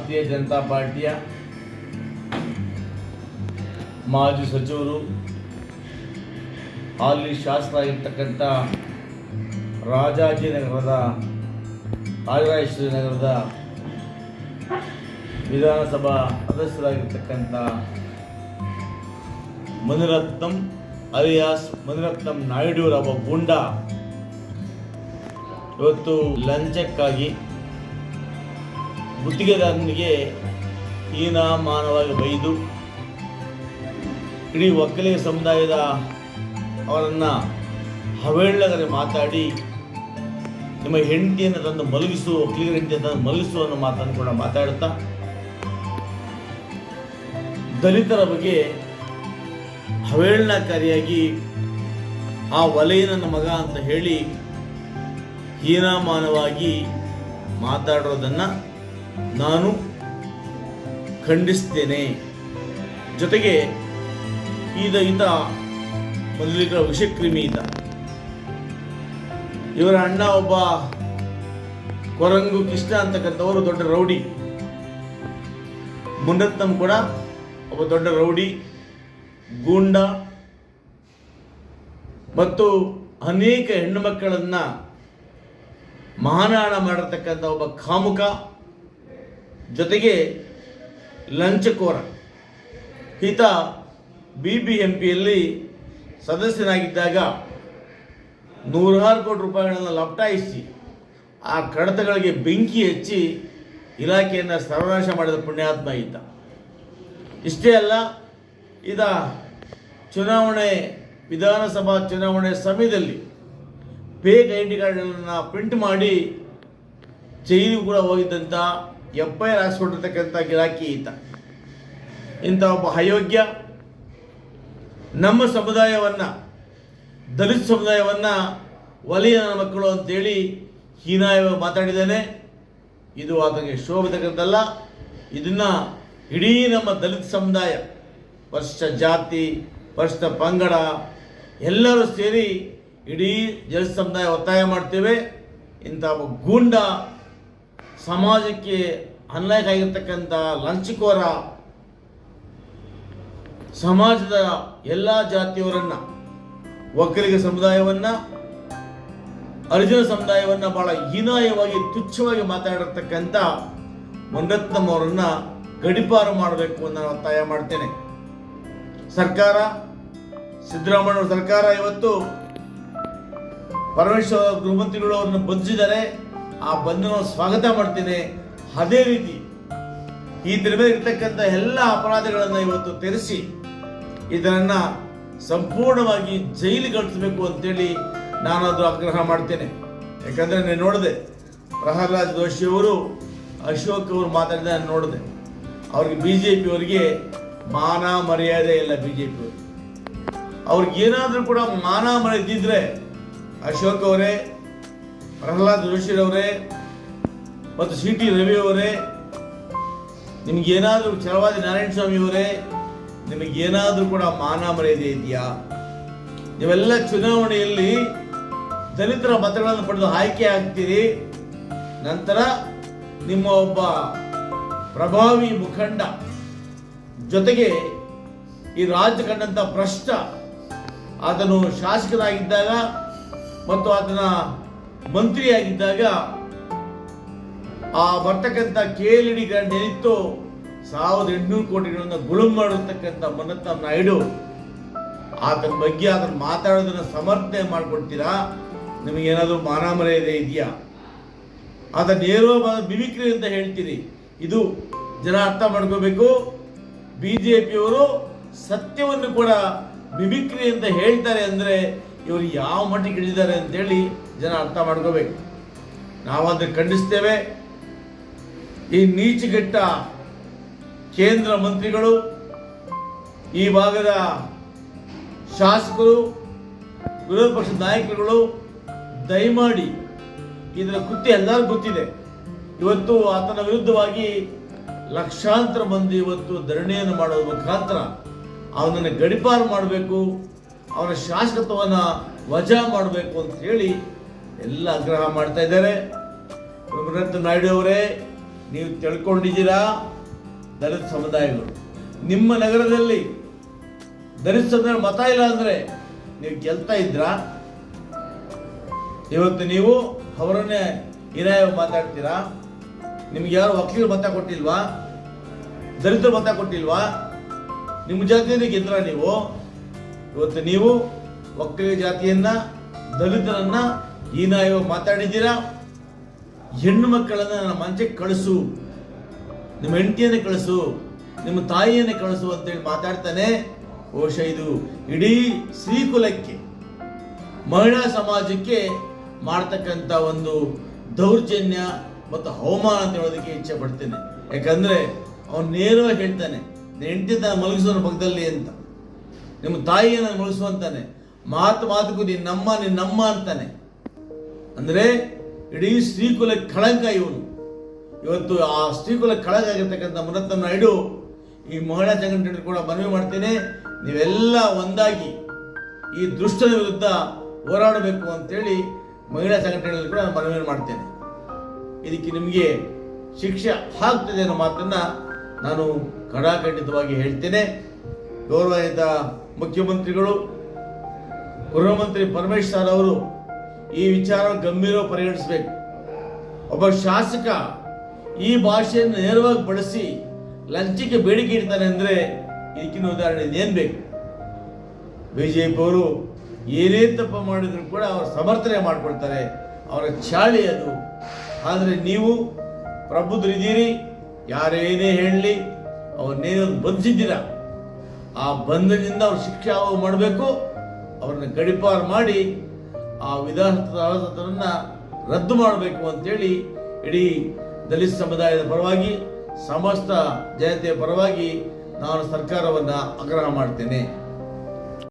ಭಾರತೀಯ ಜನತಾ ಪಾರ್ಟಿಯ ಮಾಜಿ ಸಚಿವರು, ಹಾಲಿ ಶಾಸಕರಾಗಿರ್ತಕ್ಕಂಥ ರಾಜರಾಜೇಶ್ವರಿ ನಗರದ ವಿಧಾನಸಭಾ ಸದಸ್ಯರಾಗಿರ್ತಕ್ಕಂಥ ಮುನಿರತ್ನಂ ಅಲಿಯಾಸ್ ಮುನಿರತ್ನಂ ನಾಯ್ಡುರ ಒಬ್ಬ ಗೂಂಡ ಇವತ್ತು ಲಂಚಕ್ಕಾಗಿ ಗುತ್ತಿಗೆದಾರನಿಗೆ ಹೀನಾಮಾನವಾಗಿ ಬೈದು ಇಡೀ ಒಕ್ಕಲಿಗ ಸಮುದಾಯದ ಅವರನ್ನು ಹವೇಳಗರೆ ಮಾತಾಡಿ ನಿಮ್ಮ ಹೆಂಡತಿಯನ್ನು ತಂದು ಮಲಗಿಸು, ಒಕ್ಕಲಿಗರ ಹೆಂಡತಿಯನ್ನು ತಂದು ಮಲಗಿಸು ಅನ್ನೋ ಮಾತನ್ನು ಕೂಡ ಮಾತಾಡುತ್ತಾ ದಲಿತರ ಬಗ್ಗೆ ಹವೇಳನಕಾರಿಯಾಗಿ ಆ ವಲಯ ನನ್ನ ಮಗ ಅಂತ ಹೇಳಿ ಹೀನಾಮಾನವಾಗಿ ಮಾತಾಡೋದನ್ನು ನಾನು ಖಂಡಿಸ್ತೇನೆ. ಜೊತೆಗೆ ಈತ ಮೊದಲಿಗ ವಿಷಕ್ರಿಮಿ ಈತ. ಇವರ ಅಣ್ಣ ಒಬ್ಬ ಕೊರಂಗು ಕೃಷ್ಣ ಅಂತಕ್ಕಂಥವರು ದೊಡ್ಡ ರೌಡಿ. ಮುನಿರತ್ನಂ ಕೂಡ ಒಬ್ಬ ದೊಡ್ಡ ರೌಡಿ, ಗೂಂಡ ಮತ್ತು ಅನೇಕ ಹೆಣ್ಣು ಮಕ್ಕಳನ್ನು ಮಾನಹಾಣ ಮಾಡಿರ್ತಕ್ಕಂಥ ಒಬ್ಬ ಕಾಮುಕ, ಜೊತೆಗೆ ಲಂಚಕೋರ. ಈತ BBMPಯಲ್ಲಿ ಸದಸ್ಯನಾಗಿದ್ದಾಗ ನೂರಾರು ಕೋಟಿ ರೂಪಾಯಿಗಳನ್ನು ಲಪಟಾಯಿಸಿ ಆ ಕಡತಗಳಿಗೆ ಬೆಂಕಿ ಹಚ್ಚಿ ಇಲಾಖೆಯನ್ನು ಸರ್ವನಾಶ ಮಾಡಿದ ಪುಣ್ಯಾತ್ಮ ಈತ. ಇಷ್ಟೇ ಅಲ್ಲ, ಈತ ವಿಧಾನಸಭಾ ಚುನಾವಣೆ ಸಮಯದಲ್ಲಿ ಫೇಕ್ ಐಡಿ ಕಾರ್ಡ್ಗಳನ್ನು ಪ್ರಿಂಟ್ ಮಾಡಿ ಜೈಲಿಗೆ ಕೂಡ ಹೋಗಿದ್ದಂಥ FIR ಹಾಕಿಸ್ಕೊಂಡಿರ್ತಕ್ಕಂಥ ಗಿರಾಕಿ ಈತ. ಇಂಥ ಒಬ್ಬ ಅಯೋಗ್ಯ ನಮ್ಮ ಸಮುದಾಯವನ್ನು, ದಲಿತ ಸಮುದಾಯವನ್ನು ವಲಯ ಮಕ್ಕಳು ಅಂತೇಳಿ ಹೀನಾಯವಾಗಿ ಮಾತಾಡಿದ್ದಾನೆ. ಇದು ಆತನಿಗೆ ಶೋಭಿತಕ್ಕಂಥಲ್ಲ. ಇದನ್ನು ಇಡೀ ನಮ್ಮ ದಲಿತ ಸಮುದಾಯ, ಪರಿಶಿಷ್ಟ ಜಾತಿ, ಪರಿಶಿಷ್ಟ ಪಂಗಡ ಎಲ್ಲರೂ ಸೇರಿ ಇಡೀ ದಲಿತ ಸಮುದಾಯ ಒತ್ತಾಯ ಮಾಡ್ತೇವೆ. ಇಂಥ ಒಬ್ಬ ಗೂಂಡ, ಸಮಾಜಕ್ಕೆ ಅನ್ಯಾಯ ಆಗಿರ್ತಕ್ಕಂಥ ಲಂಚಕೋರ, ಸಮಾಜದ ಎಲ್ಲ ಜಾತಿಯವರನ್ನು, ಒಕ್ಕಲಿಗ ಸಮುದಾಯವನ್ನು, ಹರಿಜನ ಸಮುದಾಯವನ್ನು ಬಹಳ ಹೀನಾಯವಾಗಿ ತುಚ್ಛವಾಗಿ ಮಾತಾಡಿರ್ತಕ್ಕಂಥ ಮುನಿರತ್ನಂ ಅವರನ್ನು ಗಡೀಪಾರು ಮಾಡಬೇಕು ಅಂತ ನಾನು ಒತ್ತಾಯ ಮಾಡ್ತೇನೆ. ಸರ್ಕಾರ, ಸಿದ್ದರಾಮಯ್ಯ ಸರ್ಕಾರ ಇವತ್ತು ಪರಮೇಶ್ವರ ಗೃಹಮಂತ್ರಿಗಳು ಅವರನ್ನು ಬಂಧಿಸಿದ್ದಾರೆ. ಆ ಬಂಧನ ಸ್ವಾಗತ ಮಾಡ್ತೇನೆ. ಅದೇ ರೀತಿ ಇದರ ಮೇಲೆ ಇರ್ತಕ್ಕಂಥ ಎಲ್ಲ ಅಪರಾಧಗಳನ್ನು ಇವತ್ತು ತೆರೆಸಿ ಇದನ್ನು ಸಂಪೂರ್ಣವಾಗಿ ಜೈಲಿಗೆ ಕಳಿಸಬೇಕು ಅಂತೇಳಿ ನಾನು ಅದು ಆಗ್ರಹ ಮಾಡ್ತೇನೆ. ಯಾಕಂದರೆ ನಾನು ನೋಡಿದೆ, ಪ್ರಹ್ಲಾದ್ ಜೋಶಿ ಅವರು, ಅಶೋಕ್ ಅವರು ಮಾತಾಡಿದ ನಾನು ನೋಡಿದೆ. ಅವ್ರಿಗೆ BJP ಅವರಿಗೆ ಮಾನ ಮರ್ಯಾದೆ ಇಲ್ಲ. BJP ಅವ್ರಿಗೇನಾದರೂ ಕೂಡ ಮಾನ ಮರ್ಯಾದೆ ಇದ್ದರೆ ಅಶೋಕ್ ಅವರೇ, ಪ್ರಹ್ಲಾದ್ ಜೋಶಿರವರೇ ಮತ್ತು CT ರವಿ ಅವರೇ, ನಿಮಗೇನಾದರೂ ಛಲವಾದಿ ನಾರಾಯಣ ಸ್ವಾಮಿ ಅವರೇ, ನಿಮಗೇನಾದರೂ ಕೂಡ ಮಾನ ಮರ್ಯಾದೆ ಇದೆಯಾ? ನೀವೆಲ್ಲ ಚುನಾವಣೆಯಲ್ಲಿ ದಲಿತರ ಮತಗಳನ್ನು ಪಡೆದು ಆಯ್ಕೆ ಆಗ್ತೀರಿ. ನಂತರ ನಿಮ್ಮ ಒಬ್ಬ ಪ್ರಭಾವಿ ಮುಖಂಡ, ಜೊತೆಗೆ ಈ ರಾಜ್ಯ ಕಂಡಂಥ ಭ್ರಷ್ಟ, ಆತನು ಶಾಸಕನಾಗಿದ್ದಾಗ ಮತ್ತು ಆತನ ಮಂತ್ರಿಯಾಗಿದ್ದಾಗ ಆ ಬರ್ತಕ್ಕಂಥ KLD ಗ್ರಾಂಟ್ ಏನಿತ್ತು 1800 ಕೋಟಿಗಳನ್ನು ಗುಳುಂ ಮಾಡಿರ್ತಕ್ಕಂಥ ಮುನಿರತ್ನಂ ನಾಯ್ಡು, ಆತನ ಬಗ್ಗೆ ಆತನ ಮಾತಾಡೋದನ್ನು ಸಮರ್ಥನೆ ಮಾಡಿಕೊಡ್ತೀರಾ? ನಿಮಗೇನಾದರೂ ಮಾನ ಮರ್ಯಾದೆ ಇದೆಯಾ? ಆತ ನೇರವಾದ ಮಿಮಿಕ್ರಿ ಅಂತ ಹೇಳ್ತೀರಿ. ಇದು ಜನ ಅರ್ಥ ಮಾಡ್ಕೋಬೇಕು. BJPಯವರು ಸತ್ಯವನ್ನು ಕೂಡ ಮಿಮಿಕ್ರಿ ಅಂತ ಹೇಳ್ತಾರೆ ಅಂದರೆ ಇವರು ಯಾವ ಮಟ್ಟಿಗೆ ಹಿಡಿದಿದ್ದಾರೆ ಅಂತೇಳಿ ಜನ ಅರ್ಥ ಮಾಡ್ಕೋಬೇಕು. ನಾವಂದ್ರೆ ಖಂಡಿಸ್ತೇವೆ. ಈ ನೀಚಗೆಟ್ಟ ಕೇಂದ್ರ ಮಂತ್ರಿಗಳು, ಈ ಭಾಗದ ಶಾಸಕರು, ವಿರೋಧ ಪಕ್ಷದ ನಾಯಕರುಗಳು ದಯಮಾಡಿ ಇದರ ಕೃತ್ಯ ಎಲ್ಲರಿಗೂ ಗೊತ್ತಿದೆ. ಇವತ್ತು ಆತನ ವಿರುದ್ಧವಾಗಿ ಲಕ್ಷಾಂತರ ಮಂದಿ ಇವತ್ತು ಧರಣಿಯನ್ನು ಮಾಡೋದ್ರ ಮುಖಾಂತರ ಅವನನ್ನು ಗಡೀಪಾರು ಮಾಡಬೇಕು, ಅವನ ಶಾಸಕತ್ವವನ್ನು ವಜಾ ಮಾಡಬೇಕು ಅಂತ ಹೇಳಿ ಎಲ್ಲ ಆಗ್ರಹ ಮಾಡ್ತಾ ಇದ್ದಾರೆ. ಮುನಿರತ್ನಂ ನಾಯ್ಡು ಅವರೇ, ನೀವು ತಿಳ್ಕೊಂಡಿದ್ದೀರಾ? ದಲಿತ ಸಮುದಾಯಗಳು ನಿಮ್ಮ ನಗರದಲ್ಲಿ ದಲಿತ ಸಮುದಾಯ ಮತ ಇಲ್ಲ ಅಂದ್ರೆ ನೀವು ಗೆಲ್ತಾ ಇದ್ರಾ? ಇವತ್ತು ನೀವು ಅವರನ್ನೇ ಹೀನಾಯವಾಗಿ ಮಾತಾಡ್ತೀರಾ. ನಿಮ್ಗೆ ಯಾರು ವಕೀಲರು ಮತ ಕೊಟ್ಟಿಲ್ವಾ? ದಲಿತರು ಮತ ಕೊಟ್ಟಿಲ್ವಾ? ನಿಮ್ಮ ಜಾತಿಯಲ್ಲಿ ಗೆದ್ರ ನೀವು? ಇವತ್ತು ನೀವು ಒಕ್ಕಲಿಗ ಜಾತಿಯನ್ನ, ದಲಿತರನ್ನ ಹೀನಾಯವಾಗಿ ಮಾತಾಡಿದ್ದೀರಾ. ಹೆಣ್ಣು ಮಕ್ಕಳನ್ನ ನನ್ನ ಮಂಚಕ್ಕೆ ಕಳಿಸು, ನಿಮ್ಮ ಹೆಂಡತಿಯನ್ನೇ ಕಳಿಸು, ನಿಮ್ಮ ತಾಯಿಯನ್ನೇ ಕಳಿಸು ಅಂತೇಳಿ ಮಾತಾಡ್ತಾನೆ. ಬಹುಶಃ ಇದು ಇಡೀ ಶ್ರೀಕುಲಕ್ಕೆ, ಮಹಿಳಾ ಸಮಾಜಕ್ಕೆ ಮಾಡ್ತಕ್ಕಂಥ ಒಂದು ದೌರ್ಜನ್ಯ ಮತ್ತು ಅವಮಾನ ಅಂತ ಹೇಳೋದಕ್ಕೆ ಇಚ್ಛೆ ಪಡ್ತೇನೆ. ಯಾಕಂದ್ರೆ ಅವನು ನೇರವಾಗಿ ಹೇಳ್ತಾನೆ, ಹೆಂಡತಿ ತಾನು ಮಲಗಿಸೋನ ಪಕ್ಕದಲ್ಲಿ ಅಂತ, ನಿಮ್ಮ ತಾಯಿಯನ್ನು ಮಲಗಿಸುವಂತಾನೆ, ಮಾತುಗೂ ನಿನ್ನಮ್ಮ ಅಂತಾನೆ. ಅಂದ್ರೆ ಇಡೀ ಶ್ರೀಕುಲ ಕಳಂಕ ಇವನು. ಇವತ್ತು ಆ ಶ್ರೀಕುಲ ಕಳಂಕ ಆಗಿರ್ತಕ್ಕಂಥ ಮುನತ್ತನ ನಾಯ್ಡು ಈ ಮಹಿಳಾ ಸಂಘಟನೆ ಕೂಡ ಮನವಿ ಮಾಡ್ತೇನೆ, ನೀವೆಲ್ಲ ಒಂದಾಗಿ ಈ ದುಷ್ಟರ ವಿರುದ್ಧ ಹೋರಾಡಬೇಕು ಅಂತೇಳಿ ಮಹಿಳಾ ಸಂಘಟನೆಗಳಲ್ಲಿ ಕೂಡ ಮನವಿ ಮಾಡ್ತೇನೆ. ಇದಕ್ಕೆ ನಿಮಗೆ ಶಿಕ್ಷೆ ಆಗ್ತದೆ ಅನ್ನೋ ಮಾತನ್ನ ನಾನು ಖಡಾಖಂಡಿತವಾಗಿ ಹೇಳ್ತೇನೆ. ಗೌರವಾನ್ವಿತ ಮುಖ್ಯಮಂತ್ರಿಗಳು, ಗೃಹ ಮಂತ್ರಿ ಪರಮೇಶ್ವರ್ ಅವರು ಈ ವಿಚಾರ ಗಂಭೀರವಾಗಿ ಪರಿಗಣಿಸಬೇಕು. ಒಬ್ಬ ಶಾಸಕ ಈ ಭಾಷೆಯನ್ನು ನೇರವಾಗಿ ಬಳಸಿ ಲಂಚಕ್ಕೆ ಬೇಡಿಕೆ ಇಡ್ತಾನೆ ಅಂದ್ರೆ ಇದಕ್ಕಿನ ಉದಾಹರಣೆ ಏನ್ ಬೇಕು? ಬಿಜೆಪಿ ಅವರು ಏನೇ ತಪ್ಪು ಮಾಡಿದ್ರು ಕೂಡ ಅವರು ಸಮರ್ಥನೆ ಮಾಡ್ಕೊಳ್ತಾರೆ, ಅವರ ಚಾಳಿ ಅದು. ಆದರೆ ನೀವು ಪ್ರಬುದ್ಧರಿದ್ದೀರಿ, ಯಾರೇನೇ ಹೇಳಲಿ ಅವ್ರನ್ನೇನೋ ಬಂಧಿಸಿದ್ದೀರಾ. ಆ ಬಂಧನದಿಂದ ಅವ್ರು ಶಿಕ್ಷೆ ಮಾಡಬೇಕು, ಅವ್ರನ್ನ ಗಡಿಪಾರು ಮಾಡಿ ಆ ವಿಧಾನಸಭೆಯನ್ನ ರದ್ದು ಮಾಡಬೇಕು ಅಂತೇಳಿ ಇಡೀ ದಲಿತ ಸಮುದಾಯದ ಪರವಾಗಿ, ಸಮಸ್ತ ಜನತೆಯ ಪರವಾಗಿ ನಾನು ಸರ್ಕಾರವನ್ನು ಆಗ್ರಹ ಮಾಡ್ತೇನೆ.